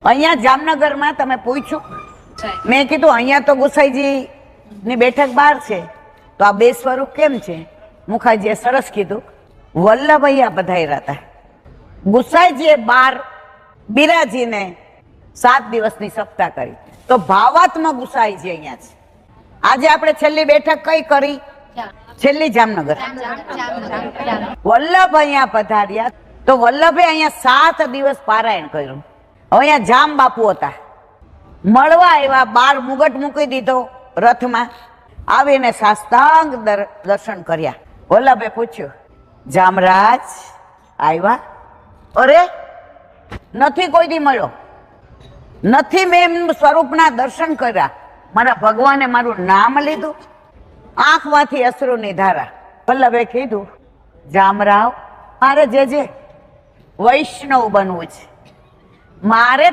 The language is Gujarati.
અહીંયા જામનગરમાં તમે પૂછ્યું, મેં કીધું અહીંયા તો ગુસાઈજી ની બેઠક બહાર છે, તો આ બે સ્વરૂપ કેમ છે? મુખાજીએ સરસ કીધું, વલ્લભૈયા પધાર્યા હતા. ગુસાઈજીએ 12 બિરાજીને 7 દિવસની સપ્તાહ કરી, તો ભાવાત્મક ગુસાઈજી અહીંયા છે. આજે આપણે છેલ્લી બેઠક કઈ કરી? છેલ્લી જામનગર. વલ્લભ અહીંયા પધાર્યા, તો વલ્લભે અહીંયા 7 દિવસ પારાયણ કર્યું. હવે અહીંયા જામ બાપુ હતા, મળવા એવા 12 મુગટ મૂકી દીધો રથમાં, આવીને સાષ્ટાંગ દર્શન કર્યા. વલ્લભે પૂછ્યું, જામરાજ આવ્યા? અરે નથી કોઈ દી મળ્યો, નથી મેં એમનું સ્વરૂપના દર્શન કર્યા, મારા ભગવાને મારું નામ લીધું. આંખમાંથી અશ્રુની ધારા. વલ્લભે કીધું, જામરાવ, મારે જે વૈષ્ણવ બનવું છે, મારે